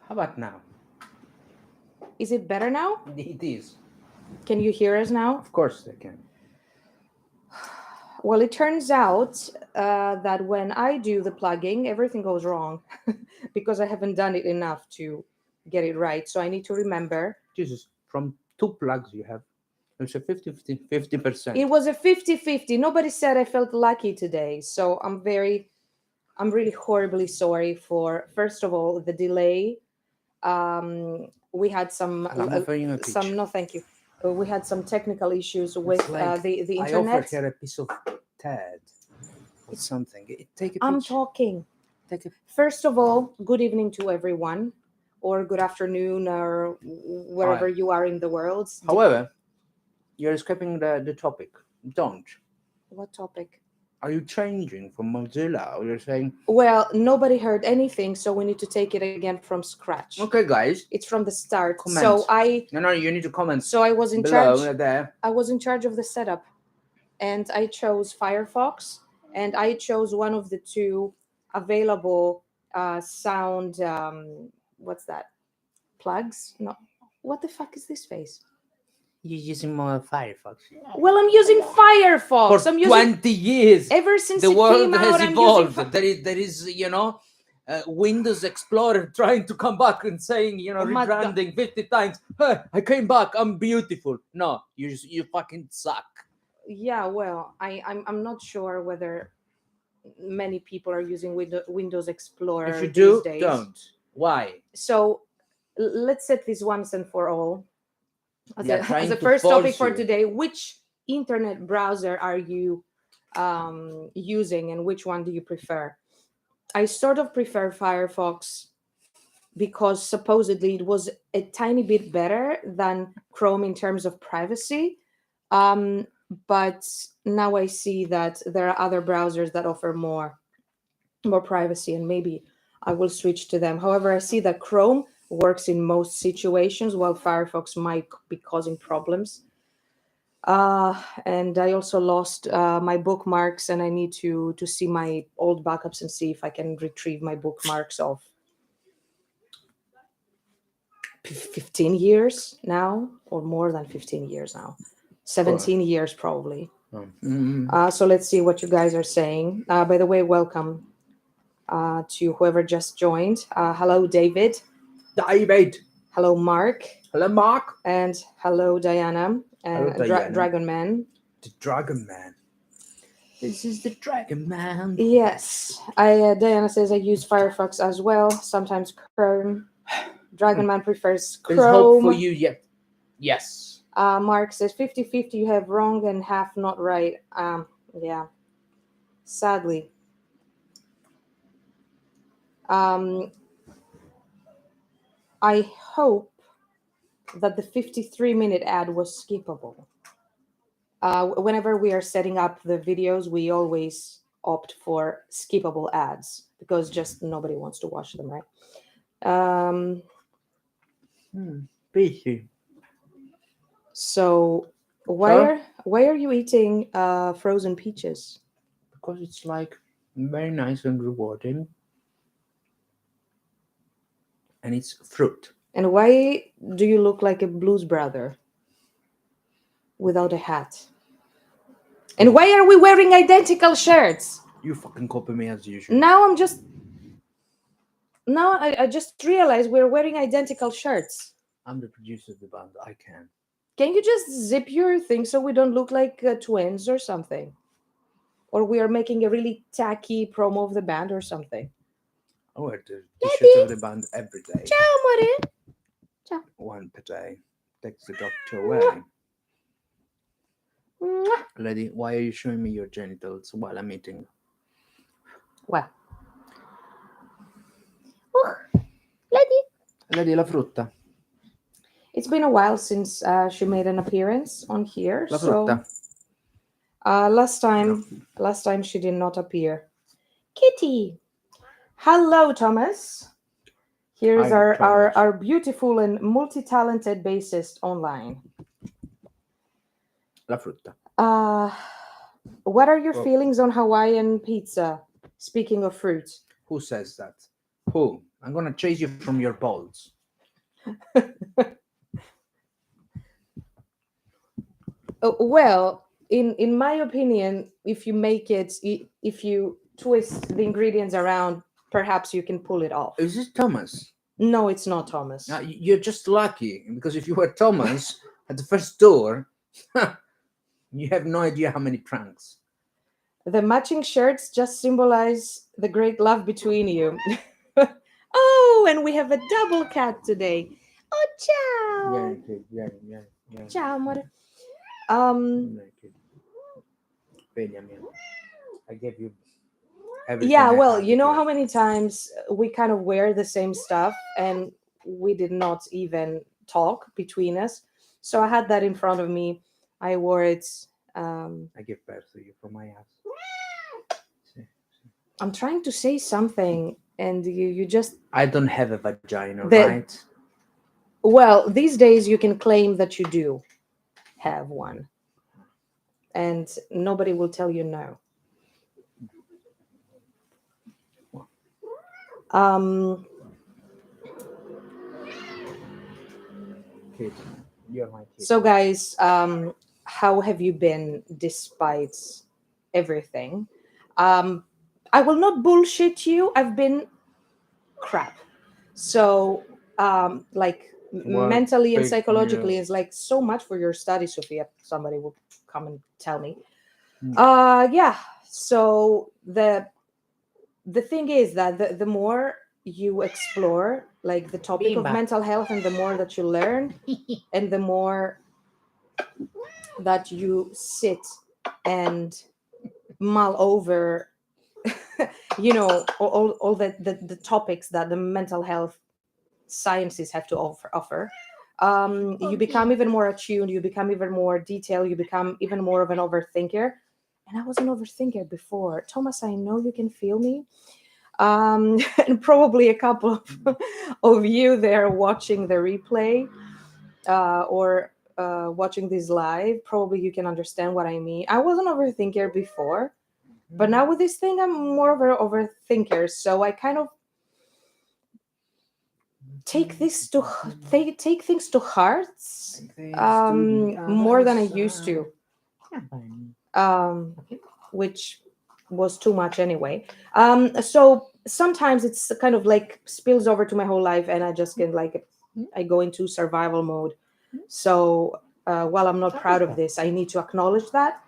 How about now? Is it better now? It is. Can you hear us now? Of course they can. Well, it turns out that when I do the plugging, everything goes wrong because I haven't done it enough to get it right. So I need to remember. Jesus, from 2 plugs you have. It's a 50%. It was a 50-50. Nobody said I felt lucky today. So I'm really horribly sorry for, first of all, the delay. We had some, I'm offering a peach. no, thank you. We had some technical issues with like the I internet. offered her a piece of Ted or something. Take a peach. I'm talking. Take a... First of all, good evening to everyone, or good afternoon, or wherever you are in the world. However, you're escaping the topic. Don't. What topic? Are you changing from Mozilla, or you're saying? Well, nobody heard anything, so we need to take it again from scratch. Okay, guys. It's from the start. Comment. So I. No, you need to comment. So I was in below, charge. There. I was in charge of the setup, and I chose Firefox, and I chose one of the two available sound. What's that? Plugs? No. What the fuck is this face? You're using more Firefox. Well, I'm using Firefox. For I'm using 20 years. Ever since the it world came has out, evolved. I'm There is, Windows Explorer trying to come back and saying, rebranding 50 times. Hey, I came back. I'm beautiful. No, you fucking suck. Yeah, well, I'm not sure whether many people are using Windows Explorer. If you do, these days. don't. Why? So let's set this once and for all. As a to first topic force for you. today, which internet browser are you using, and which one do you prefer? I sort of prefer Firefox because supposedly it was a tiny bit better than Chrome in terms of privacy. But now I see that there are other browsers that offer more privacy, and maybe I will switch to them. However, I see that Chrome works in most situations, while Firefox might be causing problems. And I also lost my bookmarks, and I need to see my old backups and see if I can retrieve my bookmarks of 15 years now, or more than 15 years now. 17 years probably. So let's see what you guys are saying. By the way, welcome to whoever just joined. Hello, David. Hello, Mark. Hello, Mark. And hello, Diana. And hello, Diana. Dragon Man. The Dragon Man. This is the Dragon Man. Yes. Diana says I use Firefox as well. Sometimes Chrome. Dragon Man prefers Chrome. There's hope for you yet. Yes. Mark says 50-50, you have wrong and half not right. Yeah. Sadly. I hope that the 53-minute ad was skippable. Whenever we are setting up the videos, we always opt for skippable ads because just nobody wants to watch them, right? Peachy. So why are you eating frozen peaches? Because it's like very nice and rewarding, and it's fruit. And why do you look like a Blues Brother without a hat? And why are we wearing identical shirts? You fucking copy me as usual. Now I just realized we're wearing identical shirts. I'm the producer of the band. I can. Can you just zip your thing so we don't look like twins or something? Or we are making a really tacky promo of the band or something? I wear the t-shirt of the band every day. Ciao, amore. Ciao. One per day. Takes the doctor away. Mwah. Lady, why are you showing me your genitals while I'm eating? Well. Lady, la frutta. It's been a while since she made an appearance on here. La frutta. Last time she did not appear. Kitty. Hello, Thomas. Here's our beautiful and multi-talented bassist online. La frutta. What are your feelings on Hawaiian pizza? Speaking of fruit. Who says that? Who? I'm gonna chase you from your balls. Well, in my opinion, if you make it, if you twist the ingredients around, perhaps you can pull it off. Is this Thomas? No, it's not Thomas. You're just lucky because if you were Thomas at the first door, you have no idea how many pranks. The matching shirts just symbolize the great love between you. Oh, and we have a double cat today. Oh, ciao. Yeah. Ciao, amore. Um, Benjamin, I gave you everything. yeah, I well, had you know here. how many times we kind of wear the same stuff and we did not even talk between us. So I had that in front of me. I wore it. I give birth to you from my ass. See? I'm trying to say something, and you just. I don't have a vagina, The- right? Well, these days you can claim that you do have one, and nobody will tell you no. Um, Kid, you're my kid. so, guys, how have you been despite everything? I will not bullshit you. I've been crap. So, like What mentally and big psychologically, news. it's like so much for your study, Sophia. Somebody will come and tell me. Yeah. So the thing is that the more you explore like the topic of Bimba. mental health and the more that you learn and the more that you sit and mull over all the topics that the mental health sciences have to offer. You become even more attuned, you become even more detailed, you become even more of an overthinker. And I was an overthinker before. Thomas, I know you can feel me. And probably a couple of you there watching the replay or watching this live, probably you can understand what I mean. I was an overthinker before, but now with this thing, I'm more of an overthinker. So I kind of take things to heart more than I used to, which was too much anyway. So sometimes it's kind of like spills over to my whole life, and I just get like I go into survival mode. So while I'm not proud of this, I need to acknowledge that.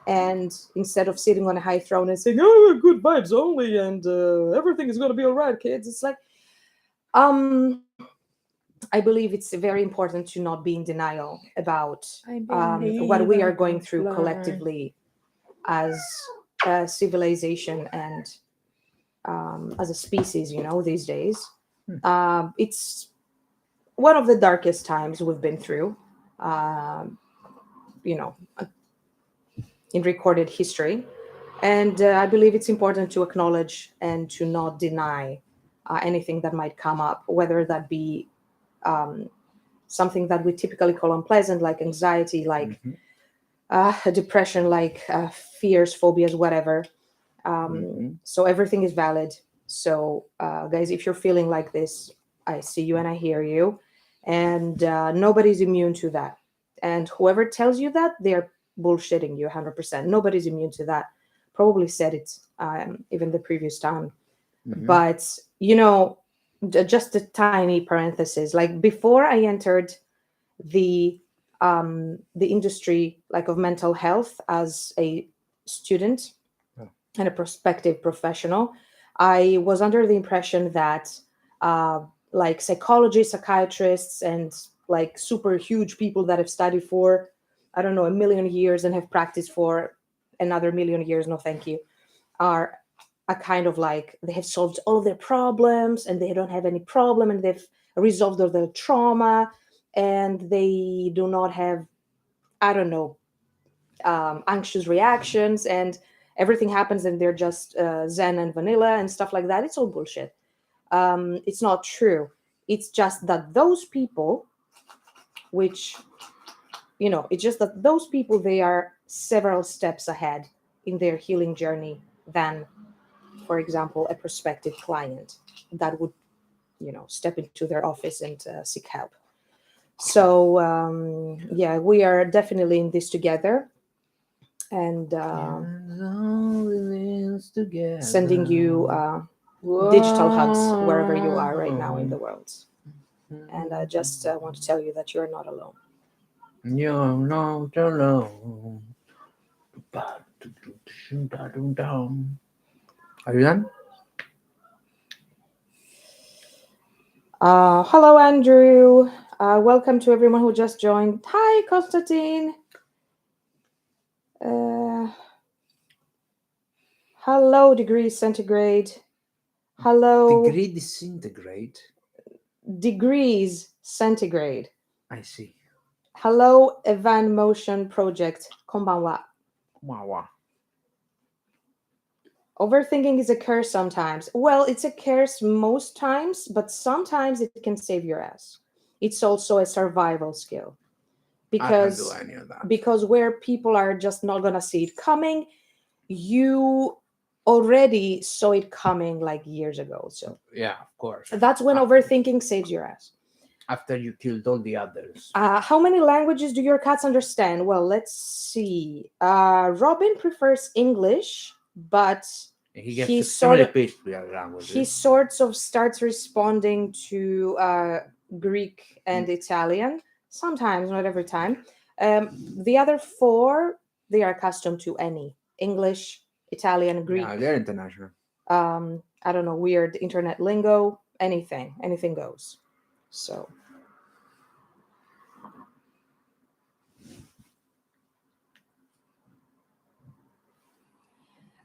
And instead of sitting on a high throne and saying, "Oh, good vibes only," and everything is going to be all right, kids, it's like, I believe it's very important to not be in denial about what we are going through collectively as a civilization and as a species, these days. It's one of the darkest times we've been through, you know, in recorded history. And I believe it's important to acknowledge and to not deny anything that might come up, whether that be something that we typically call unpleasant, like anxiety, like depression, like fears, phobias, whatever. So everything is valid. So, guys, if you're feeling like this, I see you and I hear you. And nobody's immune to that. And whoever tells you that, they're bullshitting you 100%. Nobody's immune to that. Probably said it even the previous time. But, just a tiny parenthesis. Like before I entered the industry like of mental health as a student and a prospective professional, I was under the impression that like psychologists, psychiatrists, and like super huge people that have studied for, I don't know, a million years and have practiced for another million years, no thank you, are a kind of like they have solved all of their problems and they don't have any problem and they've resolved all their trauma and they do not have, I don't know, anxious reactions and everything happens and they're just zen and vanilla and stuff like that. It's all bullshit. It's not true. It's just that those people, which, it's just that those people, they are several steps ahead in their healing journey than, for example, a prospective client that would step into their office and seek help. So yeah, we are definitely in this together, and sending you digital hugs wherever you are right now in the world. And I just want to tell you that you're not alone. You're not alone. Are you done? Hello, Andrew. Welcome to everyone who just joined. Hi, Konstantin. Hello, degrees centigrade. Hello, Degree disintegrate. degrees centigrade. I see. Hello, Evan Motion Project. Konbanwa. Wow. Overthinking is a curse sometimes. Well, it's a curse most times, but sometimes it can save your ass. It's also a survival skill. I can't do Because any of that. because where people are just not gonna see it coming, you already saw it coming like years ago. So Yeah, of course. that's when overthinking saves your ass. After you killed all the others. How many languages do your cats understand? Well, let's see. Robin prefers English, but He gets he extremely sort of pissed with other languages. he sort of starts responding to Greek and Italian sometimes, not every time. The other four, they are accustomed to any English, Italian, Greek. Yeah, they're international. I don't know, weird internet lingo, anything goes. So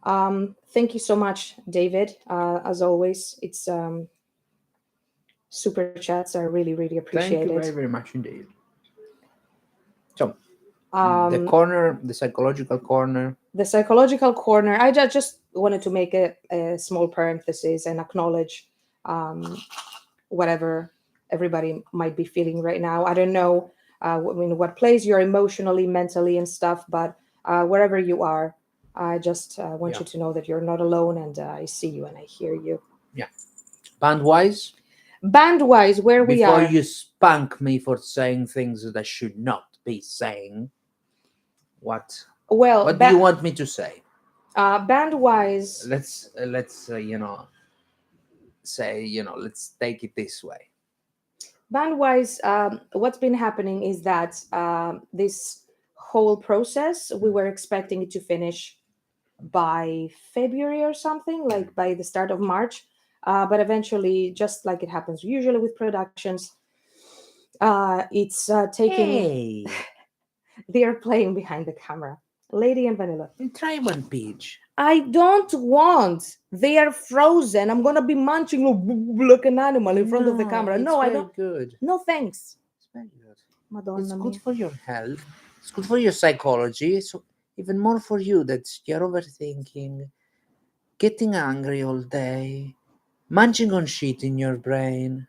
thank you so much, David. As always, it's super chats are really, really Thank appreciated. you very, very much indeed. So, the Um, corner, the psychological corner. the psychological corner, I just wanted to make a small parenthesis and acknowledge whatever everybody might be feeling right now. I don't know what place you're emotionally, mentally, and stuff, but wherever you are, I just want Yeah. you to know that you're not alone, and I see you and I hear you. Yeah. Band-wise, Band-wise, where we before are. you spank me for saying things that I should not be saying, what Well, do you want me to say? band-wise, Let's say, let's take it this way. band-wise, what's been happening is that this whole process, we were expecting it to finish by February or something, like by the start of March. But eventually, just like it happens usually with productions, it's taking. Hey, They are playing behind the camera. Lady and Vanilla. try one peach. I don't want. They are frozen. I'm gonna be munching like an animal in front of the camera. It's No, I very don't. good. No, thanks. It's very good. Madonna It's mia. good for your health. It's good for your psychology. So even more for you that you're overthinking, getting angry all day, munching on shit in your brain.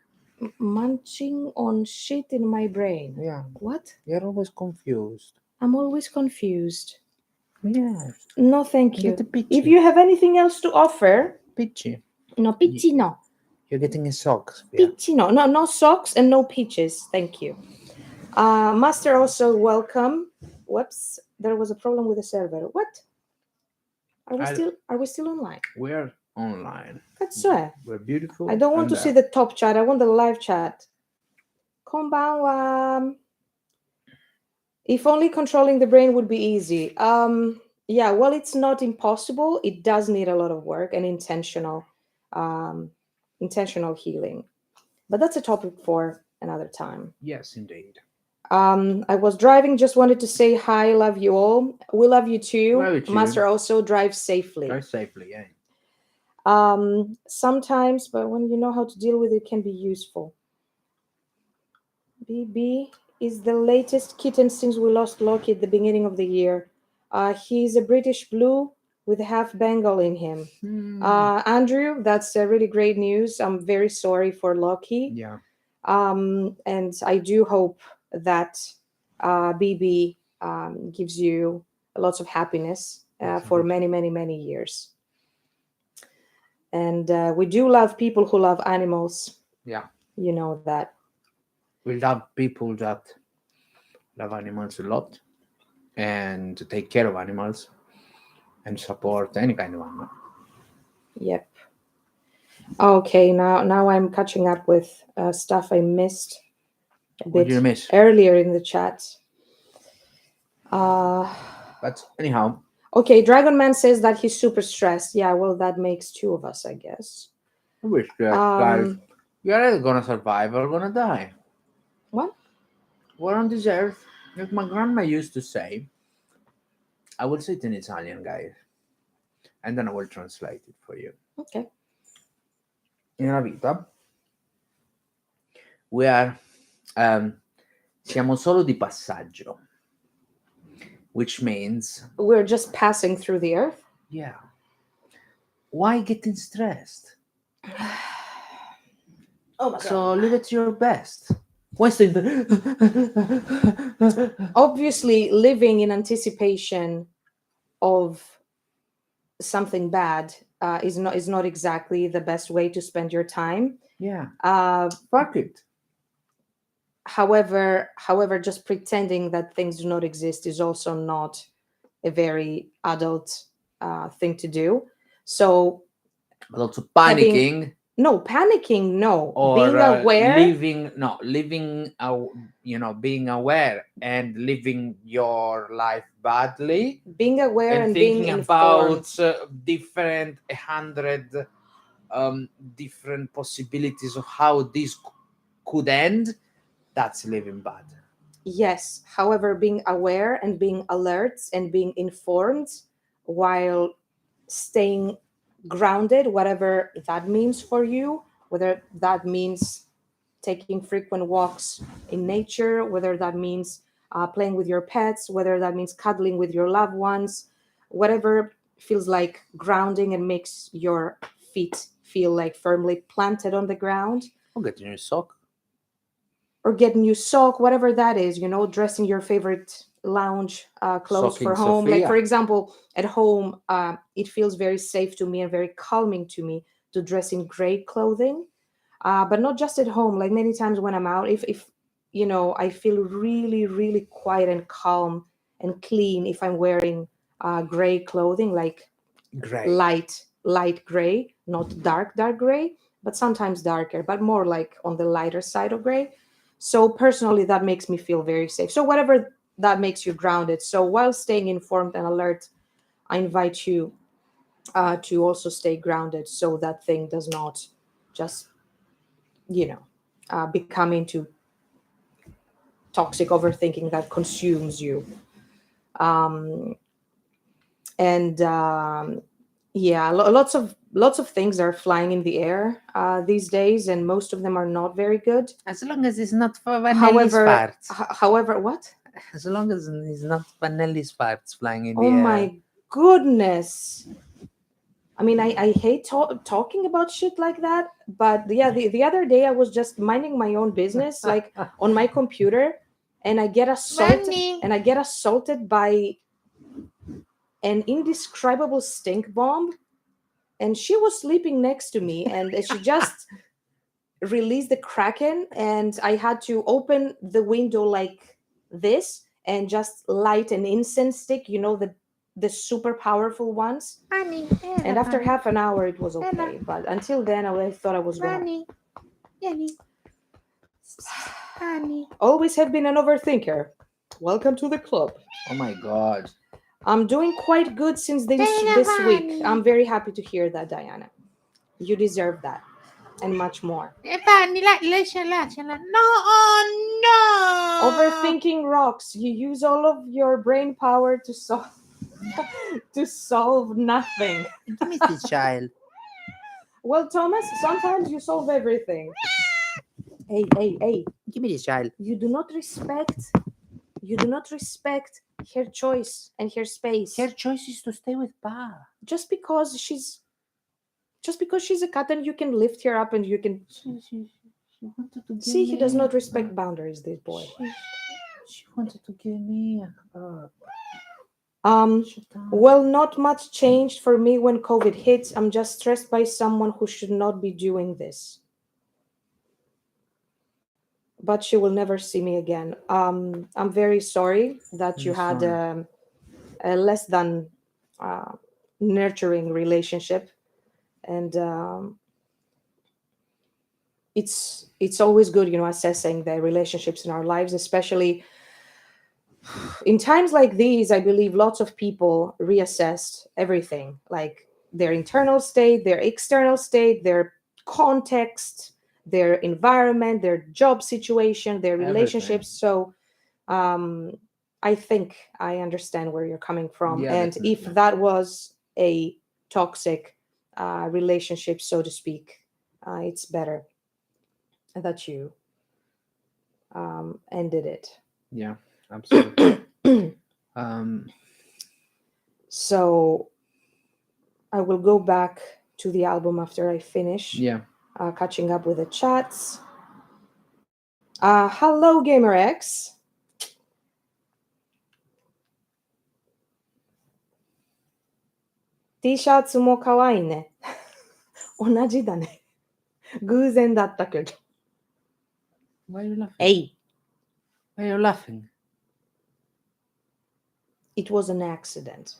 Munching on shit in my brain. Yeah, What? you're always confused. I'm always confused. Yes. No, thank you. Get a peachy. If you have anything else to offer, Peachy. no peachy, no. You're getting a sock. Yeah. Peachy, no. No socks and no peaches. Thank you. Master, also welcome. Whoops, there was a problem with the server. What? Are we still online? We're online. That's so. We're beautiful. I don't want to see the top chat. I want the live chat. Konbanwa. If only controlling the brain would be easy. Yeah, well, it's not impossible. It does need a lot of work and intentional healing. But that's a topic for another time. Yes, indeed. I was driving, just wanted to say hi, love you all. We love you too. Love you too. Master, also drive safely. Drive safely, yeah. Sometimes, but when you know how to deal with it, can be useful. BB is the latest kitten since we lost Loki at the beginning of the year. He's a British Blue with half Bengal in him. Andrew, that's really great news. I'm very sorry for Loki. Yeah. And I do hope that BB gives you lots of happiness for many, many, many years. And we do love people who love animals. Yeah. You know that. We love people that love animals a lot and to take care of animals and support any kind of animal. Yep. Okay, now I'm catching up with stuff I missed a What do you bit miss? earlier in the chat. Uh, But anyhow, okay, Dragon Man says that he's super stressed. Yeah, well, that makes two of us, I guess. I wish that guys, Um, you're either gonna survive or gonna die. what? We're on this earth, like my grandma used to say. I will say it in Italian, guys, and then I will translate it for you. Okay. In una vita, we are, um, siamo solo di passaggio, which means, We're just passing through the earth. yeah, why getting stressed? Oh my So god. live at your best. Why stay Obviously, living in anticipation of something bad is not exactly the best way to spend your time. Yeah, Uh, fuck it. however, just pretending that things do not exist is also not a very adult thing to do. So But also having panicking no panicking, no or being aware, living, no, living, being aware and living your life badly and and being thinking about informed. different 100 different possibilities of how this could end. That's living bad. Yes, however, being aware and being alert and being informed while staying grounded, whatever that means for you, whether that means taking frequent walks in nature, whether that means playing with your pets, whether that means cuddling with your loved ones, whatever feels like grounding and makes your feet feel like firmly planted on the ground, I'll get in your sock. or get new sock, whatever that is, dressing your favorite lounge clothes for Socking home. Like, for Sophia. example, at home, it feels very safe to me and very calming to me to dress in gray clothing. But not just at home, like many times when I'm out, if I feel really, really quiet and calm and clean if I'm wearing gray clothing, like Great. light gray, not dark gray, but sometimes darker, but more like on the lighter side of gray. So personally, that makes me feel very safe. So whatever that makes you grounded. So while staying informed and alert, I invite you to also stay grounded, so that thing does not just become into toxic overthinking that consumes you. Um, and yeah, lots of things are flying in the air these days, and most of them are not very good. As long as it's not for Vanelli's However, farts. however, what? As long as it's not Vanelli's farts flying in Oh the air. my goodness. I mean, I hate talking about shit like that, but yeah, the other day I was just minding my own business, like on my computer, and Vanny. I get assaulted by an indescribable stink bomb, and she was sleeping next to me, and she just released the kraken, and I had to open the window like this and just light an incense stick, the super powerful ones. Vanny. And Ella, after Vanny. half an hour it was Ella. okay, but until then I thought I was gonna Vanny. Vanny. Vanny. always have been an overthinker. Welcome to the club. Oh my god. I'm doing quite good since Bella this week. Vanny. I'm very happy to hear that, Diana. You deserve that and much more. Vanny, lasciala. No, oh no. Overthinking rocks. You use all of your brain power to solve to solve nothing. Give me this child. Well, Thomas, sometimes you solve everything. Hey. Give me this child. You do not respect her choice and her space. Her choice is to stay with Pa. Just because she's a cat and you can lift her up and you can She wanted to give see he does me not respect boundaries, this boy. She wanted to give me a hug. Shut down. Well, not much changed for me when COVID hit. I'm just stressed by someone who should not be doing this. but she will never see me again. I'm very sorry that you I'm had sorry. a less than uh, nurturing relationship, and it's always good, assessing the relationships in our lives, especially in times like these. I believe lots of people reassessed everything, like their internal state, their external state, their context, their environment, their job situation, their Everything. relationships. So um, I think I understand where you're coming from. Yeah, And if definitely. that was a toxic relationship, so to speak, it's better that you ended it. Yeah, absolutely. Um, So I will go back to the album after I finish yeah, catching up with the chats. Hello, GamerX. T シャツも可愛いね。同じだね。偶然だったけど。why are you laughing? Hey, Why are you laughing? it was an accident.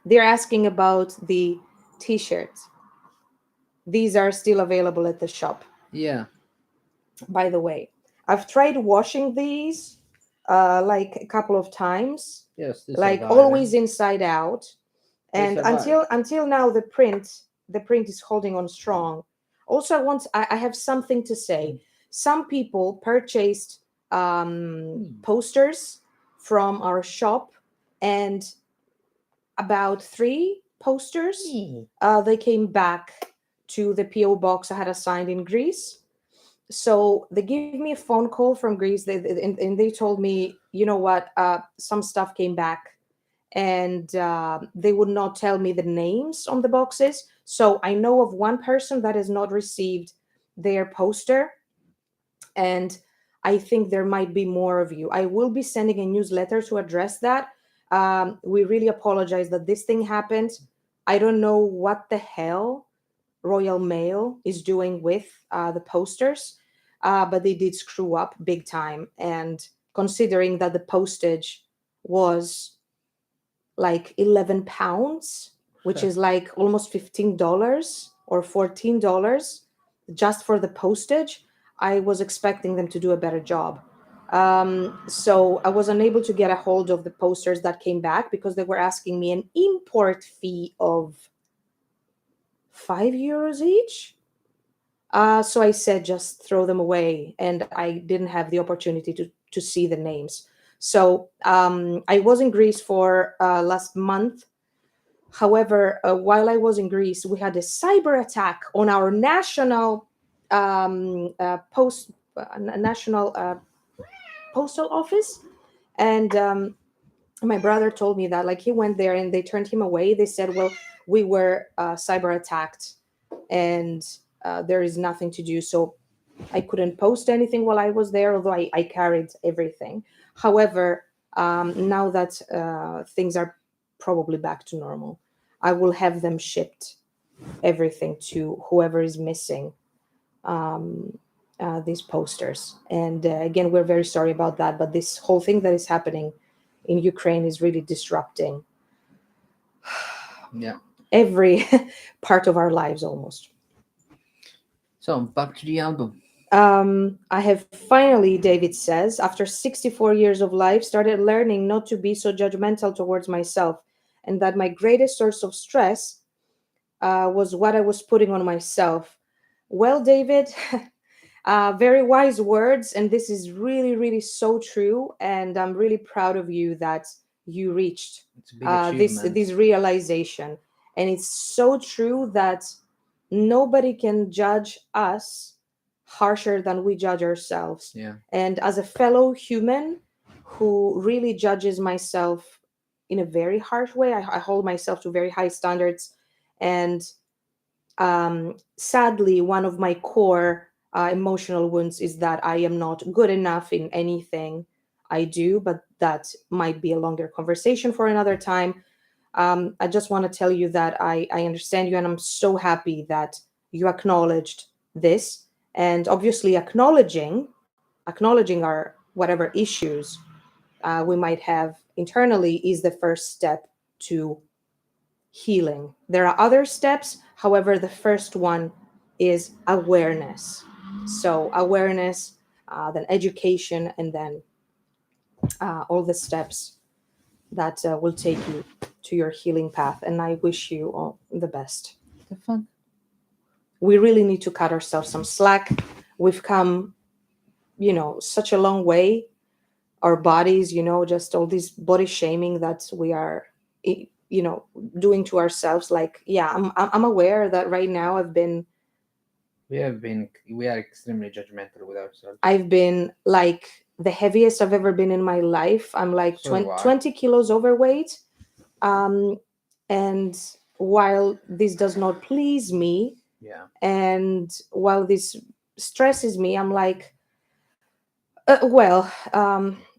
They're asking about the t-shirts. These are still available at the shop. Yeah, By the way, I've tried washing these like a couple of times, yes, they like survive. always inside out. They And survive. until now, the print is holding on strong. Also, I have something to say. Some people purchased posters from our shop, and about 3 posters they came back to the PO box I had assigned in Greece. So they gave me a phone call from Greece, and they told me, you know what, some stuff came back, and they would not tell me the names on the boxes. So I know of one person that has not received their poster, and I think there might be more of you. I will be sending a newsletter to address that. We really apologize that this thing happened. I don't know what the hell Royal Mail is doing with the posters, but they did screw up big time. And considering that the postage was like 11 pounds, which is like almost $15 or $14 just for the postage, I was expecting them to do a better job. So I was unable to get a hold of the posters that came back because they were asking me an import fee of €5 each. So I said, just throw them away. And I didn't have the opportunity to see the names. So I was in Greece for last month. However, while I was in Greece, we had a cyber attack on our national national postal office, and my brother told me that, like, he went there and they turned him away. They said, well, we were cyber attacked, and there is nothing to do. So I couldn't post anything while I was there, although I carried everything. However, now that things are probably back to normal, I will have them shipped, everything, to whoever is missing these posters. And again, we're very sorry about that. But this whole thing that is happening in Ukraine is really disrupting Yeah. every part of our lives almost. So back to the album. I have finally, David says, after 64 years of life, started learning not to be so judgmental towards myself, and that my greatest source of stress was what I was putting on myself. Well, David, very wise words, and this is really, really so true. And I'm really proud of you that you reached It's a big this achievement. this realization. And it's so true that nobody can judge us harsher than we judge ourselves. Yeah. And as a fellow human who really judges myself in a very harsh way, I hold myself to very high standards. And sadly, one of my core emotional wounds is that I am not good enough in anything I do, but that might be a longer conversation for another time. I just want to tell you that I understand you, and I'm so happy that you acknowledged this. And obviously, acknowledging acknowledging our whatever issues we might have internally is the first step to healing. There are other steps, however, the first one is awareness. So, awareness, then education, and then all the steps that will take you to your healing path. And I wish you all the best. The fuck? We really need to cut ourselves some slack. We've come, such a long way. Our bodies, just all this body shaming that we are, you know, doing to ourselves. Like, yeah, I'm aware that right now We are extremely judgmental with ourselves. I've been like the heaviest I've ever been in my life. I'm like So do 20, I. 20 kilos overweight. Um, and while this does not please me, Yeah. and while this stresses me, I'm like, well,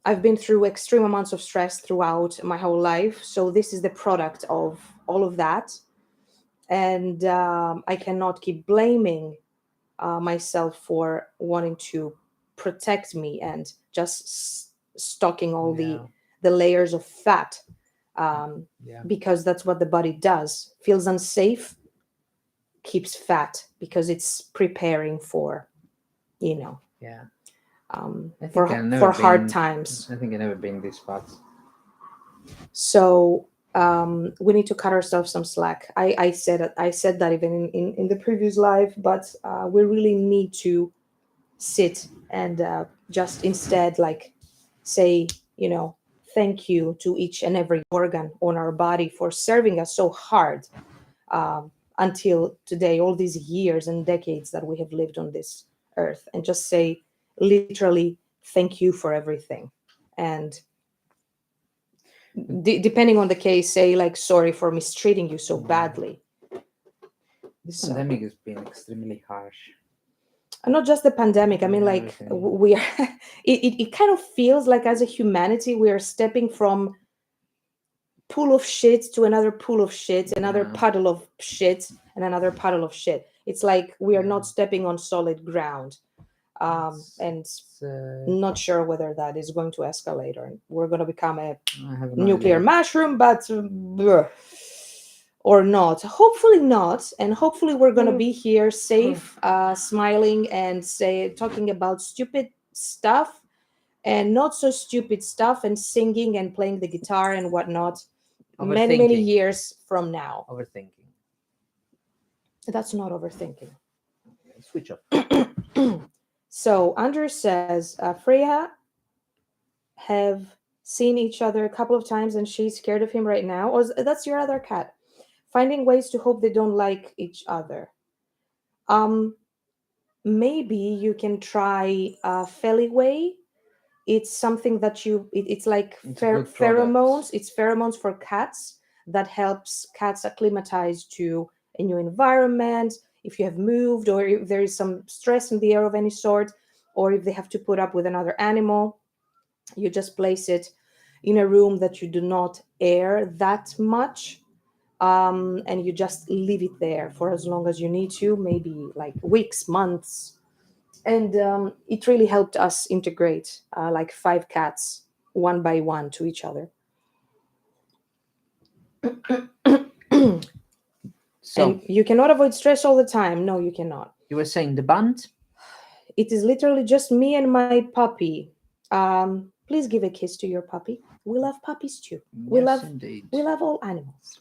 I've been through extreme amounts of stress throughout my whole life. So this is the product of all of that. And I cannot keep blaming myself for wanting to protect me and just stocking all Yeah. the layers of fat, um, Yeah. because that's what the body does. Feels unsafe, keeps fat because it's preparing for, you know, Yeah. I think for I've never hard been. times. I think I've never been this fat. So we need to cut ourselves some slack. I said that even in the previous live, but we really need to sit and just instead like say, thank you to each and every organ on our body for serving us so hard, until today, all these years and decades that we have lived on this earth, and just say literally thank you for everything. And depending on the case, say like sorry for mistreating you so badly. This So, pandemic has been extremely harsh. and not just the pandemic, I mean, Yeah, like everything. we are it kind of feels like as a humanity we are stepping from pool of shit to another pool of shit, another Yeah. puddle of shit, and another puddle of shit. It's like we are Yeah. not stepping on solid ground. And It's, not sure whether that is going to escalate or we're going to become a I have no nuclear idea. mushroom, but or not. Hopefully not, and hopefully we're going to be here safe, smiling and say talking about stupid stuff and not so stupid stuff, and singing and playing the guitar and whatnot many Overthinking. years from now. Overthinking. That's not overthinking. Switch off. So Andrew says Freya have seen each other a couple of times and she's scared of him right now. Or that's your other cat. Finding ways to hope they don't like each other. Um, Maybe you can try Feliway. It's something that it's like It's a good product. pheromones. It's pheromones for cats that helps cats acclimatize to a new environment. If you have moved, or if there is some stress in the air of any sort, or if they have to put up with another animal, you just place it in a room that you do not air that much, and you just leave it there for as long as you need to, maybe like weeks, months. And it really helped us integrate like 5 cats one by one to each other. So And you cannot avoid stress all the time. No, you cannot. you were saying the band? It is literally just me and my puppy. Please give a kiss to your puppy. We love puppies too. We Yes, love indeed. we love all animals.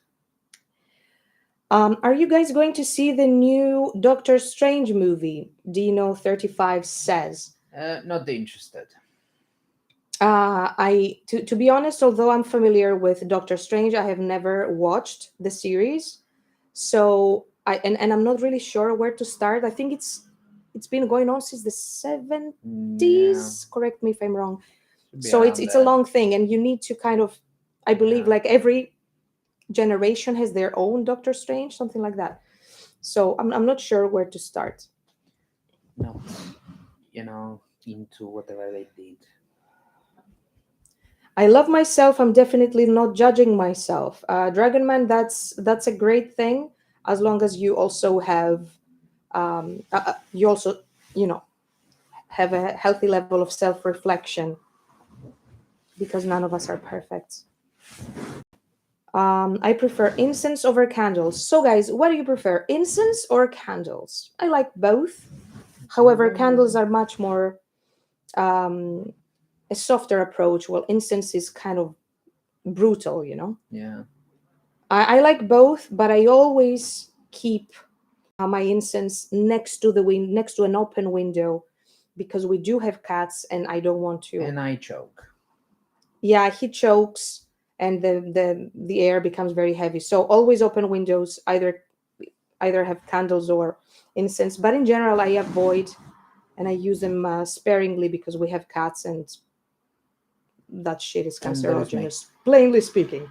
Are you guys going to see the new Doctor Strange movie? Dino 35 says. Not interested. To be honest, although I'm familiar with Doctor Strange, I have never watched the series. So and I'm not really sure where to start. I think it's been going on since the 70s. Yeah, Correct me if I'm wrong. should be So it's around it's a there. long thing, and you need to kind of, I believe, Yeah. like every generation has their own Doctor Strange, something like that. So I'm not sure where to start. Not, into whatever they did. I love myself. I'm definitely not judging myself. Dragon Man, that's a great thing, as long as you also have, you also, you know, have a healthy level of self-reflection, because none of us are perfect. I prefer incense over candles. So, guys, what do you prefer, incense or candles? I like both. However, candles are much more um, a softer approach, while incense is kind of brutal, you know? Yeah. I like both, but I always keep my incense next to an open window, because we do have cats and I don't want to. And I choke. Yeah, he chokes and the air becomes very heavy. So always open windows, either have candles or incense. But in general, I avoid and I use them sparingly, because we have cats and that shit is And there is me. cancerogenous, plainly speaking.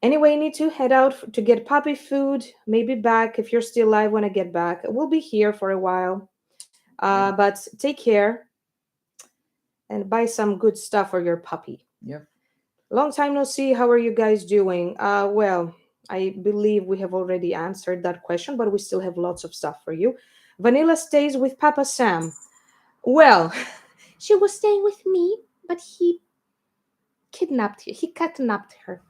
Anyway, I need to head out to get puppy food. Maybe back if you're still alive when I get back. We'll be here for a while. Yeah. But take care and buy some good stuff for your puppy. Yeah. Long time no see. How are you guys doing? Well, I believe we have already answered that question, but we still have lots of stuff for you. Vanilla stays with Papa Sam. Well, she was staying with me, but he kidnapped her. He kidnapped her.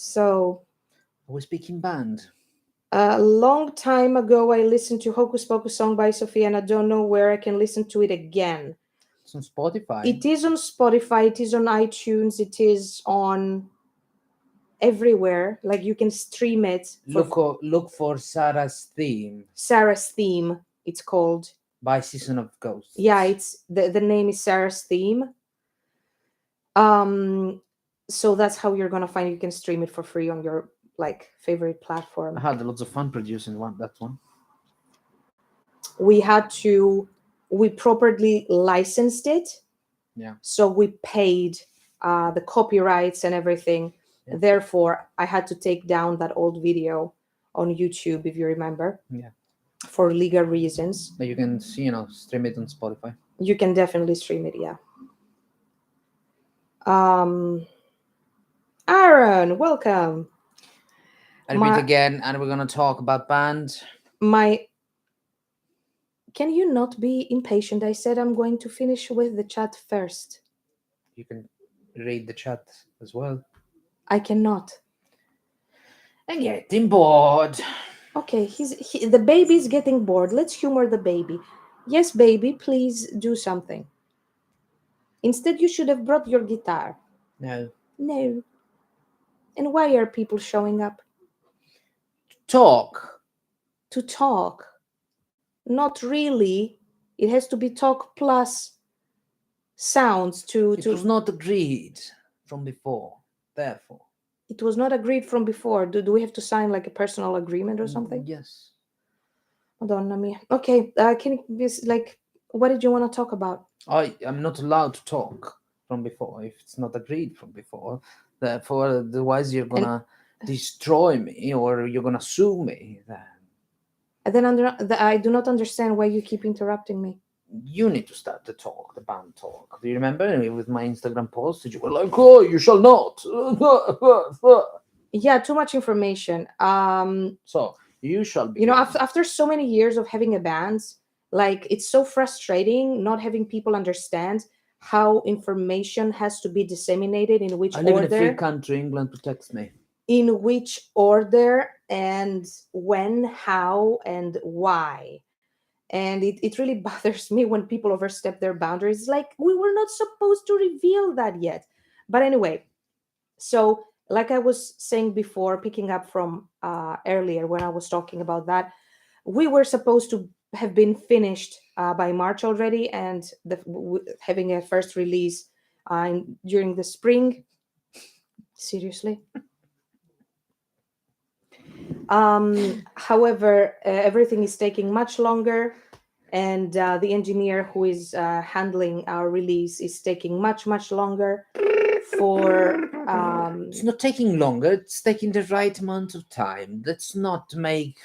So, We speak in band. a long time ago, I listened to Hocus Pocus song by Sophia, and I don't know where I can listen to it again. It's on Spotify. It is on Spotify, it is on iTunes, it is on everywhere. Like you can stream it. Look for Sarah's theme Sarah's Theme, it's called. by Season of Ghosts. Yeah, it's the name is Sarah's Theme. So that's how you're gonna find it. You can stream it for free on your like favorite platform. I had lots of fun producing that one. We properly licensed it. Yeah. So we paid the copyrights and everything. Yeah. Therefore, I had to take down that old video on YouTube, if you remember. Yeah. For legal reasons. But you can see, stream it on Spotify. You can definitely stream it, yeah. Aaron, welcome. I repeat again, and we're gonna talk about band. Can you not be impatient? I said I'm going to finish with the chat first. You can read the chat as well. I cannot. And getting bored. Okay, the baby's getting bored. Let's humor the baby. Yes, baby, please do something. Instead, you should have brought your guitar. No. No. And why are people showing up? Talk. To talk. Not really. It has to be talk plus sounds to. It was not agreed from before. Therefore. It was not agreed from before. Do we have to sign like a personal agreement or something? Yes. Madonna mia. Okay. Can you like? What did you want to talk about? I'm not allowed to talk from before if it's not agreed from before. Therefore, otherwise you're gonna destroy me or you're gonna sue me. Then I do not understand why you keep interrupting me. You need to start the talk, the band talk. Do you remember with my Instagram post? You were like, "Oh, you shall not." Yeah, too much information. So you shall be. After so many years of having a band, like it's so frustrating not having people understand how information has to be disseminated in which order. I live in a free country. England protects me. In which order and when, how, and why. And it really bothers me when people overstep their boundaries. Like, we were not supposed to reveal that yet. But anyway, so like I was saying before, picking up from earlier when I was talking about that, we were supposed to have been finished by March already, and having a first release during the spring. Seriously. However, everything is taking much longer, and the engineer who is handling our release is taking much longer. It's not taking longer. It's taking the right amount of time. Let's not make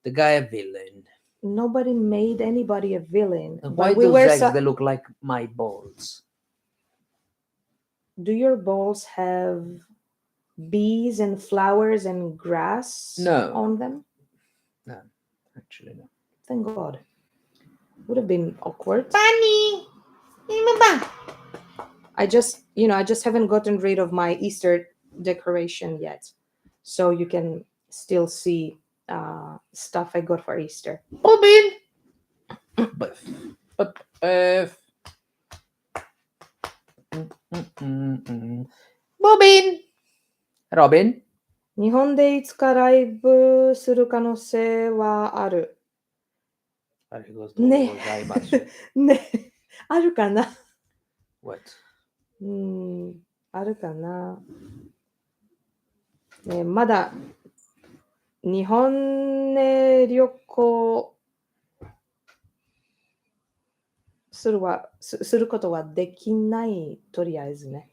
the guy a villain. Nobody made anybody a villain. And why those eggs? They look like my balls. Do your balls have bees and flowers and grass on them? No, actually. No. Thank God. Would have been awkward. Bunny! Mama! I just haven't gotten rid of my Easter decoration yet. So you can still see stuff I got for Easter. Robin! Biff. Biff. Robin! Robin? 日本でいつかライブする可能性はある。ありがとうね。ございます。ね。あるかな What? あるかな、ね、まだ日本へ旅行することはできない、とりあえずね。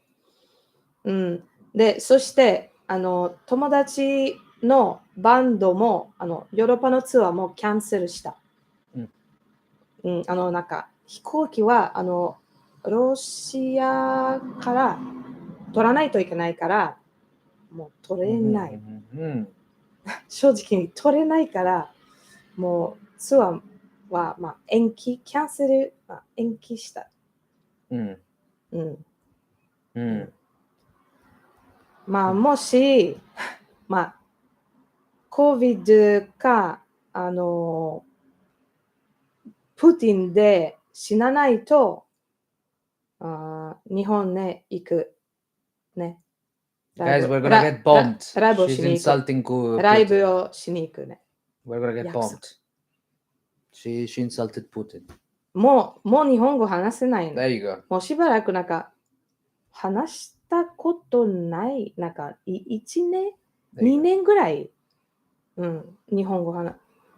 で、そして、友達のバンドも、ヨーロッパのツアーもキャンセルした。なんか、飛行機は、ロシアから取らないといけないから、もう取れない。正直に取れないから、もうツアーは、キャンセル、延期した。もし、COVID か、プーティンで死なないと、日本ね、行く。ね。Guys, we're gonna get bombed. ライブを She's しに行く。 insulting Putin. ライブをしに行くね。We're gonna get 約束。 bombed. She insulted Putin. もう日本語話せないの。 There you go. もうしばらくなんか、話したことない。なんか、1年、2年ぐらい、日本語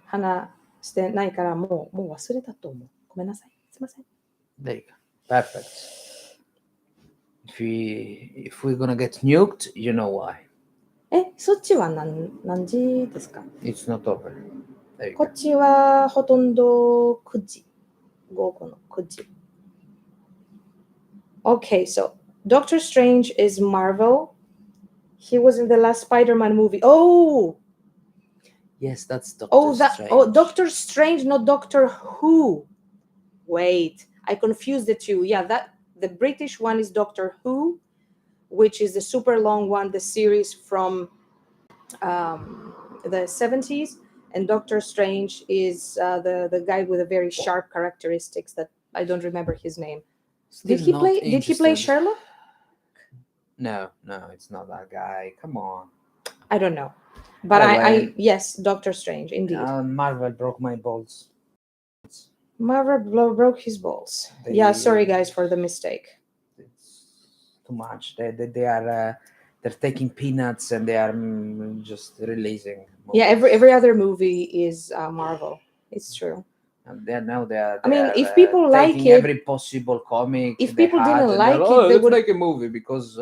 話してないから、もう忘れたと思う。ごめんなさい。すいません。 There you go. Perfect. If we're gonna get nuked, you know why. そっちは何時ですか？ It's not over. There you こ go. っちはほとんど9時。午後の9時。Okay, so Doctor Strange is Marvel. He was in the last Spider-Man movie. Oh! Yes, that's Doctor Strange. Doctor Strange, not Doctor Who. Wait, I confused the two. Yeah, the British one is Doctor Who, which is the super long one, the series from the 70s. And Doctor Strange is the guy with the very sharp characteristics that I don't remember his name. Did he play Sherlock? No, it's not that guy. Come on. I don't know. But Anyway. Yes, Doctor Strange, indeed. Marvel broke my balls. Marvel broke his balls. Sorry guys for the mistake. It's too much. They are they're taking peanuts and they are just releasing movies. Yeah, every other movie is Marvel. It's true. And they are. I mean, if people like taking it, every possible comic. If people didn't like it, let's they would make a movie because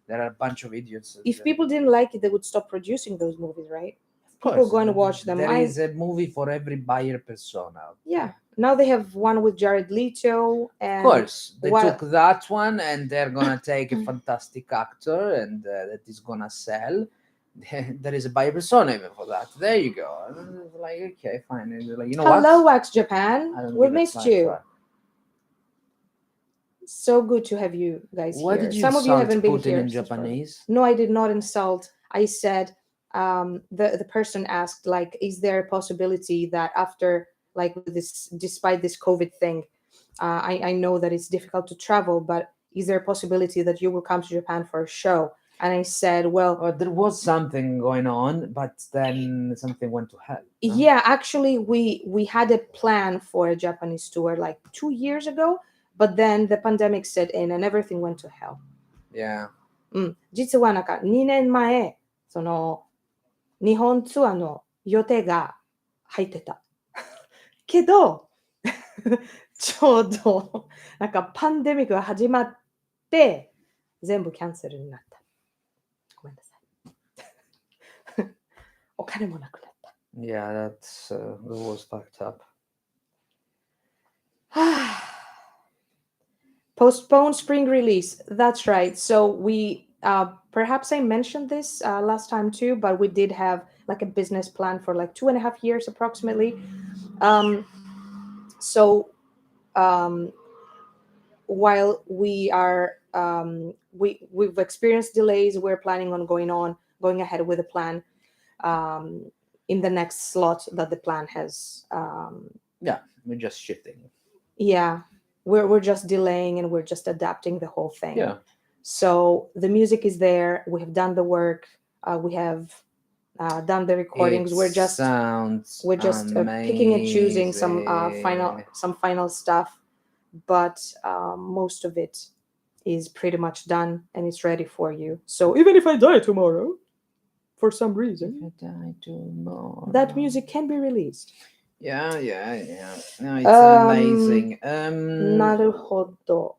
there are a bunch of idiots. If people didn't like it, they would stop producing those movies, right? Of People go and watch them. There is a movie for every buyer persona. Yeah. Now they have one with Jared Leto. And of course, they took that one and they're gonna take a fantastic actor and that is gonna sell. There is a buyer persona even for that. There you go. Like, okay, fine. Like, you know Hello, what? Wax Japan. We missed you. So good to have you guys Why here. did you Some of you haven't been Putin here in Japanese? No, I did not insult. I said the person asked, like, is there a possibility that after, like, this, despite this COVID thing, I know that it's difficult to travel, but is there a possibility that you will come to Japan for a show? And I said, well, there was something going on, but then something went to hell. Yeah, actually, we had a plan for a Japanese tour like 2 years ago, but then the pandemic set in and everything went to hell. Yeah. 実はなんか2年前、その日本ツアーの予定が入ってた。けど、ちょうどなんかパンデミックが始まって全部キャンセルになった。ごめんなさい。お金もなくなった。Yeah, that was fucked up. Postpone spring release. That's right. So we Perhaps I mentioned this last time too, but we did have like a business plan for like 2.5 years approximately. Um, so um, while we've experienced delays, we're planning on going ahead with the plan um, in the next slot that the plan has. Yeah, we're just shifting. Yeah, we're just delaying and we're just adapting the whole thing. Yeah, So the music is there. We have done the work. We have done the it recordings. sounds We're just picking and choosing amazing. some final stuff, but most of it is pretty much done and it's ready for you. So even if I die tomorrow, for some If reason, I die that tomorrow. music can be released. Yeah, yeah, yeah. No, it's Um, amazing. Naruhodo.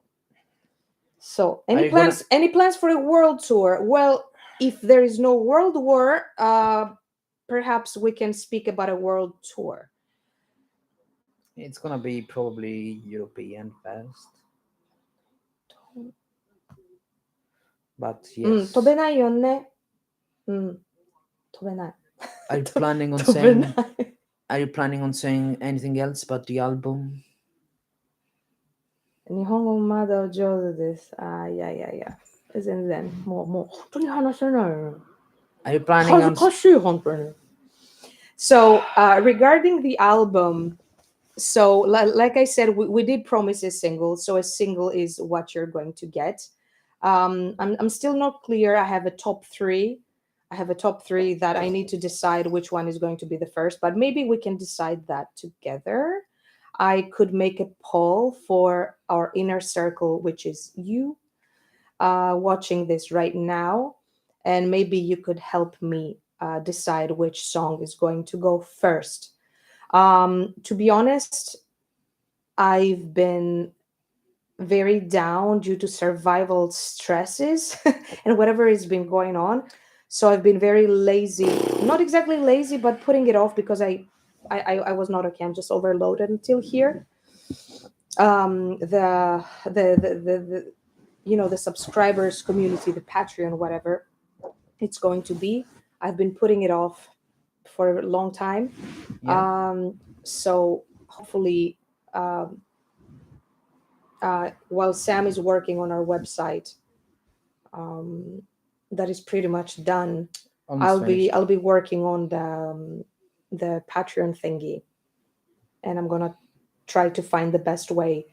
So, Are you gonna? Any plans for a world tour? Well, if there is no world war, perhaps we can speak about a world tour. It's gonna be probably European first, but 飛べ yes. ないよね。うん、飛べない。Are you planning on 飛べな saying? い。Are you planning on saying anything else about the album? 日本語まだ上手です。いやいやいや。全然。もう本当に話せないよ。Are you planning 恥ず on? かしい、本当に。So, regarding the album, so like I said, we did promise a single. So a single is what you're going to get. I'm still not clear. I have a top three. I have a top three that I need to decide which one is going to be the first, but maybe we can decide that together. I could make a poll for our inner circle, which is you watching this right now, and maybe you could help me decide which song is going to go first. To be honest, I've been very down due to survival stresses and whatever has been going on. So I've been very lazy, not exactly lazy, but putting it off because I was not okay. I'm just overloaded until here. The the subscribers community, the Patreon, whatever it's going to be. I've been putting it off for a long time. Yeah. So hopefully, while Sam is working on our website, um, that is pretty much done. Almost finished. I'll be working on the Patreon thingy, and I'm gonna try to find the best way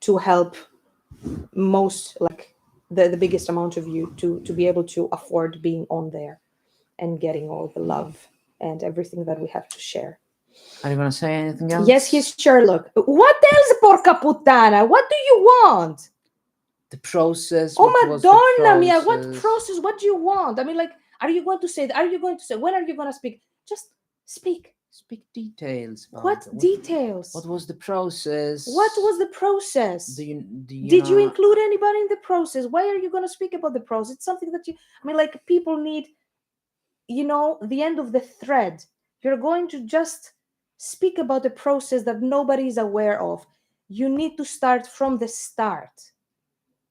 to help most like the biggest amount of you to be able to afford being on there and getting all the love and everything that we have to share. Are you gonna say anything else? Yes, he's Sherlock. What else, porca puttana? What do you want? The process. Oh, What was the Madonna mia, what process? process? What do you want? I mean, like, are you going to say that? Are you going to say, when are you going to speak? Just speak. Speak details about What it. details? What was the process? What was the process? Do you Did you know? include anybody in the process? Why are you going to speak about the process? It's something that I mean, like, people need, the end of the thread. You're going to just speak about the process that nobody is aware of. You need to start from the start.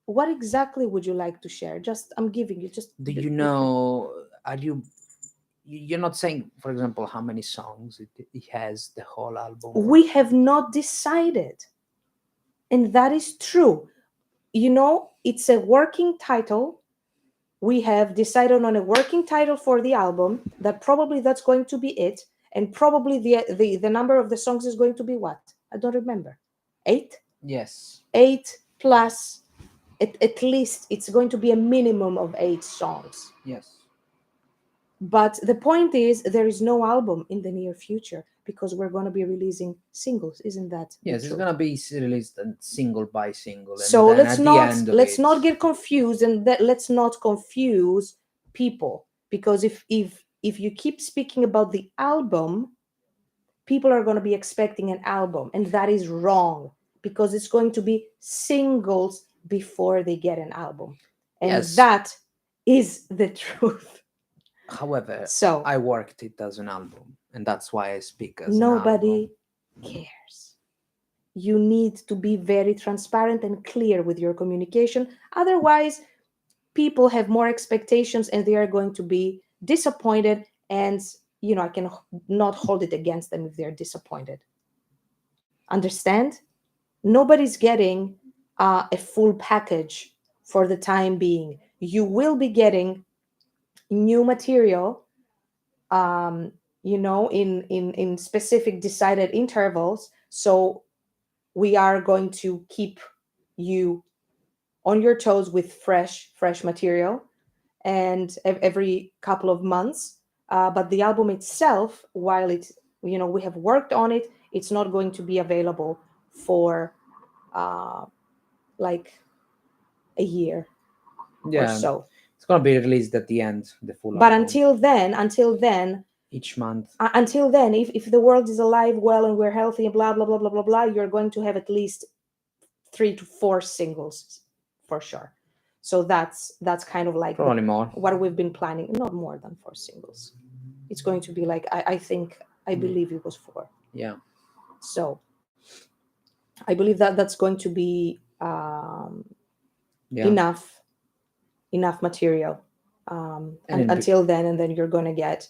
What exactly would you like to share? Just, I'm giving you just. Do you know? Are you? You're not saying, for example, how many songs it has, the whole album. We have not decided. And that is true. It's a working title. We have decided on a working title for the album that probably that's going to be it. And probably the number of the songs is going to be what? I don't remember. 8? Yes. 8 plus, at least it's going to be a minimum of 8 songs. Yes. But the point is, there is no album in the near future because we're going to be releasing singles. Isn't that Yes, it's gonna be released single by single, and so then let's at the not end of let's it, not get confused, and let's not confuse people, because if you keep speaking about the album, people are going to be expecting an album, and that is wrong, because it's going to be singles before they get an album, and yes. that is the truth. However, So I worked it as an album, and that's why I speak as nobody an album. cares. You need to be very transparent and clear with your communication. Otherwise, people have more expectations and they are going to be disappointed, and I can not hold it against them if they're disappointed. Understand? Nobody's getting a full package for the time being. You will be getting new material, um, in specific decided intervals. So we are going to keep you on your toes with fresh material, and every couple of months. But the album itself, while we have worked on it, it's not going to be available for uh, like a year or Yeah, so. it's gonna be released at the end, the full But album, until then, each month. if the world is alive, well, and we're healthy, and blah blah blah blah blah blah, you're going to have at least 3 to 4 singles for sure. So that's kind of like the Probably more. what we've been planning. Not more than 4 singles. It's going to be like I think I Mm, believe it was 4. yeah, So I believe that that's going to be yeah, enough material, and and until then, and then you're going to get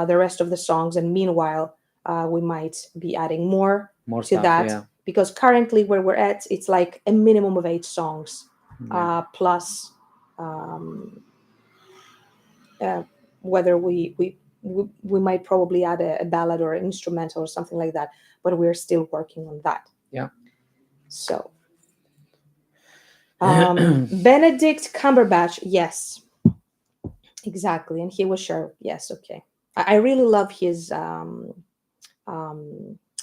the rest of the songs, and meanwhile we might be adding more more to stuff. that, Yeah, because currently where we're at, it's like a minimum of 8 songs, yeah, plus um, uh, whether we might probably add a ballad or an instrumental or something like that, but we're still working on that. yeah. So Benedict Cumberbatch, yes, exactly, and he was sure. Yes, okay. I really love his um,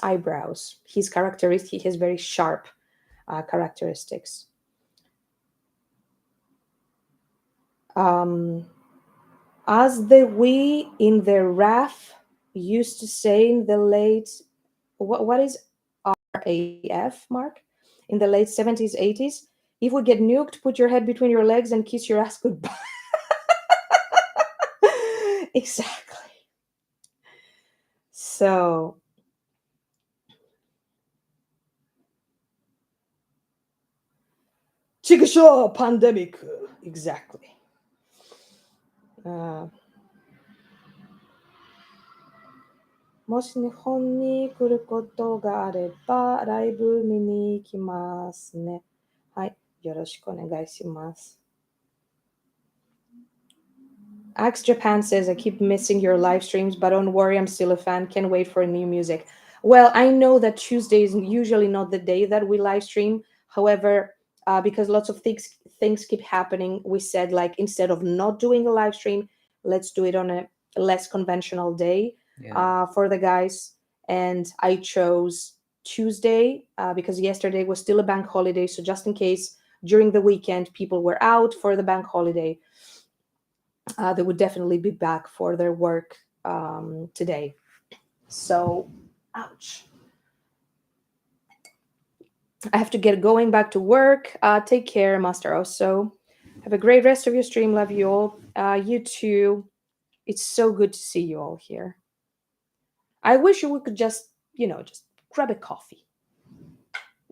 eyebrows. His characteristic. He has very sharp characteristics. Um, as the we in the RAF used to say in the late, what is RAF, Mark? In the late 70s, 80s, if we get nuked, put your head between your legs and kiss your ass goodbye. Exactly. So Chickashaw pandemic. Exactly. Uh, もし日本に来ることがあれば、ライブ見に行きますね。はい。よろしくお願いします。Axe Japan says, I keep missing your live streams, but don't worry, I'm still a fan. Can't wait for new music. Well, I know that Tuesday is usually not the day that we live stream. However, because lots of things keep happening, we said, like, instead of not doing a live stream, let's do it on a less conventional day Yeah, for the guys. And I chose Tuesday because yesterday was still a bank holiday. So just in case during the weekend people were out for the bank holiday, they would definitely be back for their work today. So, ouch. I have to get going back to work. Take care, Master Oso. Have a great rest of your stream. Love you all. You too. It's so good to see you all here. I wish we could just grab a coffee,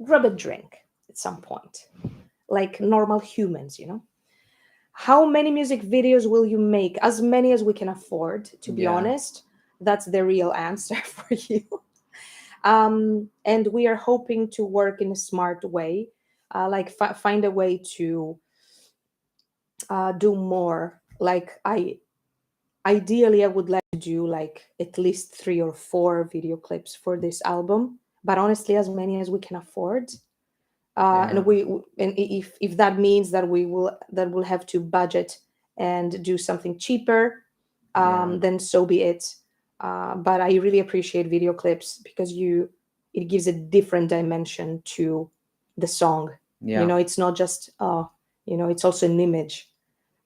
grab a drink at some point, like normal humans. How many music videos will you make? As many as we can afford, to be yeah, honest. That's the real answer for you. And we are hoping to work in a smart way, like find a way to do more. Like ideally, I would like to do like at least 3 or 4 video clips for this album, but honestly, as many as we can afford. yeah, And if that means that we'll have to budget and do something cheaper, yeah, then so be it. But I really appreciate video clips because it gives a different dimension to the song. yeah, It's not just it's also an image.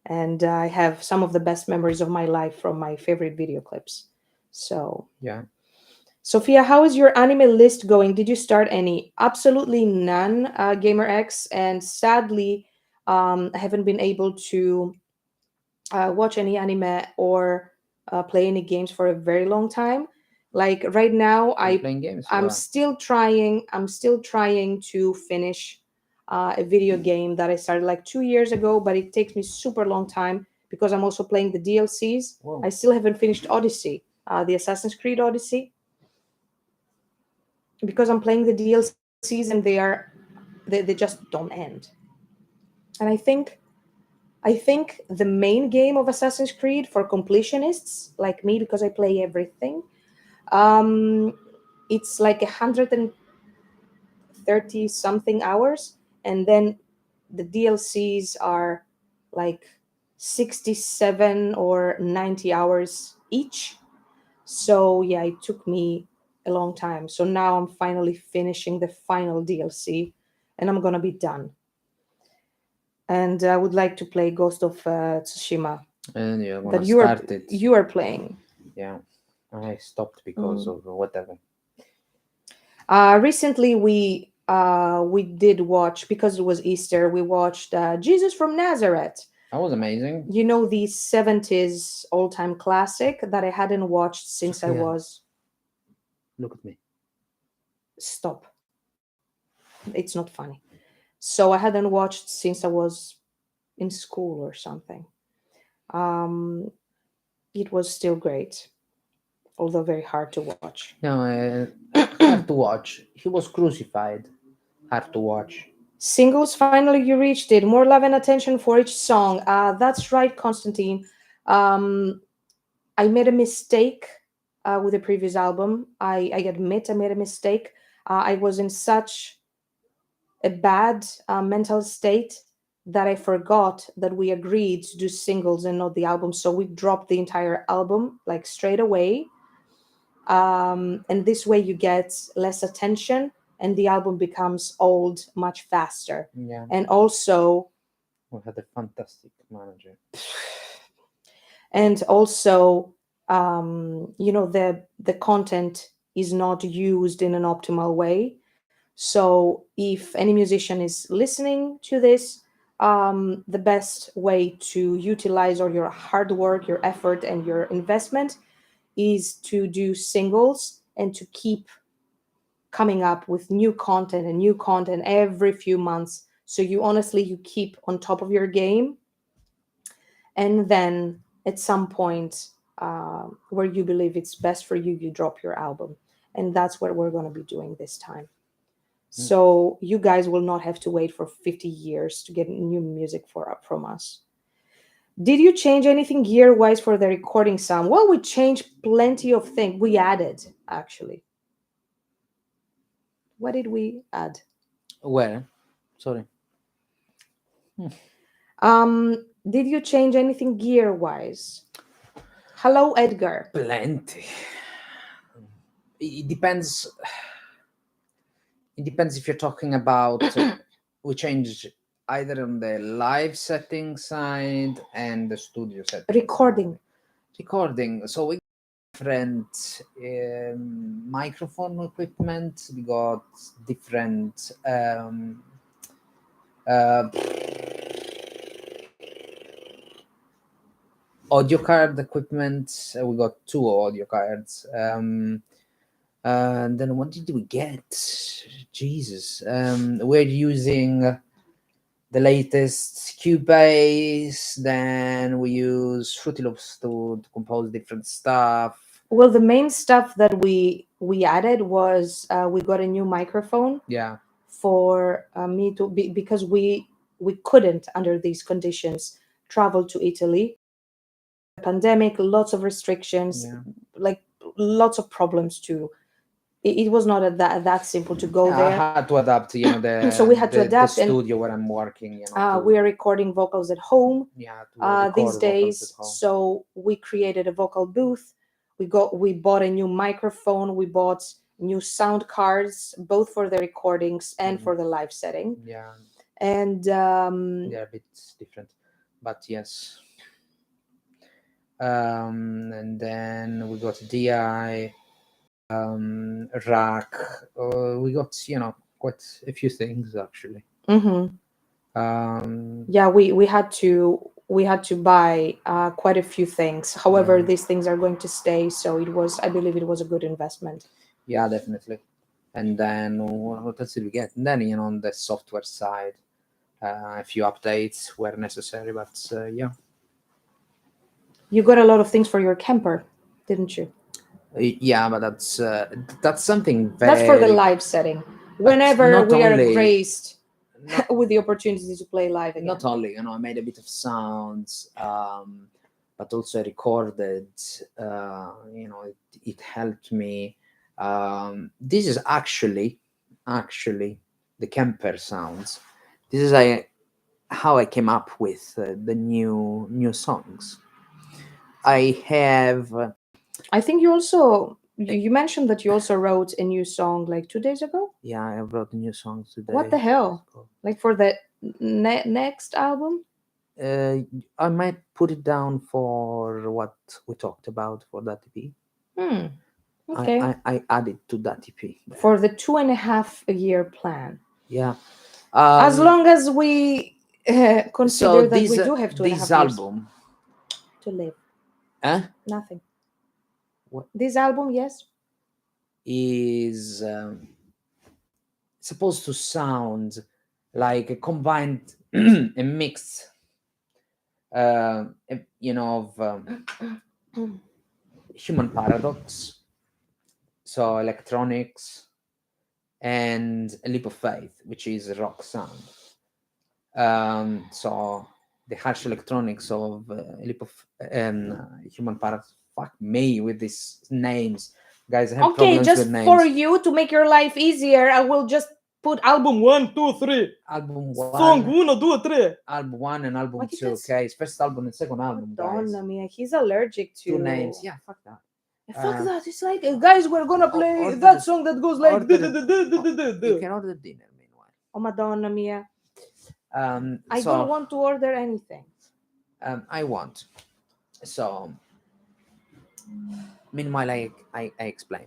And I have some of the best memories of my life from my favorite video clips. So yeah. Sophia, how is your anime list going? Did you start any? Absolutely none, Gamer X, and sadly, I haven't been able to watch any anime or play any games for a very long time. Like right now, You're playing games. I'm Wow. still trying. I'm still trying to finish a video game that I started like 2 years ago, but it takes me super long time because I'm also playing the DLCs. Whoa. I still haven't finished Odyssey, the Assassin's Creed Odyssey, because I'm playing the DLCs and they just don't end. And I think the main game of Assassin's Creed for completionists like me, because I play everything, um, it's like 130 something hours, and then the DLCs are like 67 or 90 hours each. So yeah, it took me a long time. So now I'm finally finishing the final DLC, and I'm gonna be done. And I would like to play Ghost of Tsushima And you're gonna that you are start it. you are playing. Yeah, I stopped because of whatever. Recently, we did watch, because it was Easter. We watched Jesus from Nazareth. That was amazing. You know, the 70s all-time classic that I hadn't watched since I Sophia. was. Look at me. Stop. It's not funny. So I hadn't watched since I was in school or something. Um, it was still great, although very hard to watch. No, hard to watch. He was crucified. Hard to watch. Singles, finally you reached it. More love and attention for each song. That's right, Constantine. Um, I made a mistake with the previous album. I admit I made a mistake. I was in such a bad mental state that I forgot that we agreed to do singles and not the album. So we dropped the entire album like straight away. And this way you get less attention and the album becomes old much faster. Yeah, And also, we had a fantastic manager. and also, the content is not used in an optimal way. So if any musician is listening to this, the best way to utilize all your hard work, your effort, and your investment is to do singles and to keep coming up with new content and new content every few months. So you keep on top of your game, and then at some point where you believe it's best for you, you drop your album, and that's what we're going to be doing this time. So you guys will not have to wait for 50 years to get new music from us. Did you change anything gear wise for the recording sound? Well, we changed plenty of things. We added, actually. What did we add? Where? Sorry. Did you change anything gear wise? Hello, Edgar. Plenty. It depends. It depends if you're talking about. We change either on the live setting side and the studio setting. Recording. So we got different microphone equipment. We got different audio card equipment. We got 2 audio cards. And then what did we get? Jesus. We're using the latest Cubase. Then we use Fruity Loops to compose different stuff. Well, the main stuff that we added was we got a new microphone. Yeah. For me to be, because we couldn't under these conditions travel to Italy. Pandemic, lots of restrictions, like lots of problems too. It was not that simple to go there. I had to adapt, So we had to adapt, the studio where I'm working. We are recording vocals at home. To These record days. vocals at home. So we created a vocal booth. We bought a new microphone. We bought new sound cards, both for the recordings and for the live setting. Yeah. And they're a bit different, but yes. And then we got DI, rack. We got quite a few things actually. Yeah, we had to buy quite a few things. However, these things are going to stay, so I believe it was a good investment. Yeah, definitely. And then what else did we get? And then on the software side, a few updates where necessary, but yeah. You got a lot of things for your camper, didn't you? Yeah, but that's something That's for the very. live setting. But Whenever not we are only graced not with the opportunity to play live again. not only I made a bit of sounds, but also recorded. It helped me. This is actually the camper sounds. This is how I came up with the new songs. I have I think you also you mentioned that you also wrote a new song like 2 days ago. yeah, I wrote new songs today. What the hell? Like for the next album? Uh, I might put it down for what we talked about for that EP. Hmm. Okay. I added to that EP. For the 2.5 year plan. Yeah. As long as we So consider that we do have two and a this half years album, to live. eh, Nothing. what This album, yes. is supposed to sound like a combined, a mix, of human paradox, so electronics, and a leap of faith, which is a rock sound. So the harsh electronics of a leap of human paradox. Fuck me with these names, guys. I have Okay, problems just with names. for you to make your life easier, I will just put album 1, 2, 3. Album Song one, 1, 2, 3. album one, and album Why he two. does- Okay, it's first album and second album, guys. Madonna mia, he's allergic to Two names. Yeah, fuck that. Fuck that. It's like, guys, we're gonna play order that the- song that goes like. You can order dinner meanwhile. Oh, Madonna mia. I So don't want to order anything. I want. So meanwhile, I explain.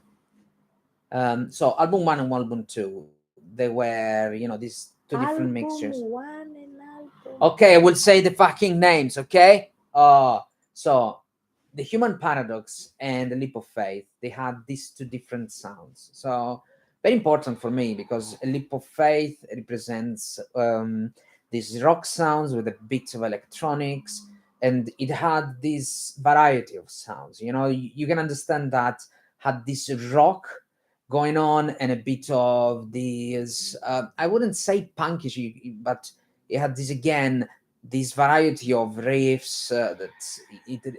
So album one and album two, they were these two different Album mixtures. 1 and album. Okay, I will say the fucking names. Okay. So the human paradox and the leap of faith, they had these two different sounds. So very important for me because a leap of faith represents these rock sounds with a bit of electronics, and it had this variety of sounds. You can understand that had this rock going on and a bit of these I wouldn't say punkish, but it had this variety of riffs that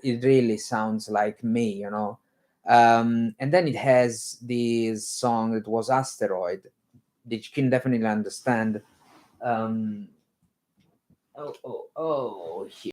it really sounds like me. And then it has this song that was Asteroid that you can definitely understand. um, oh, here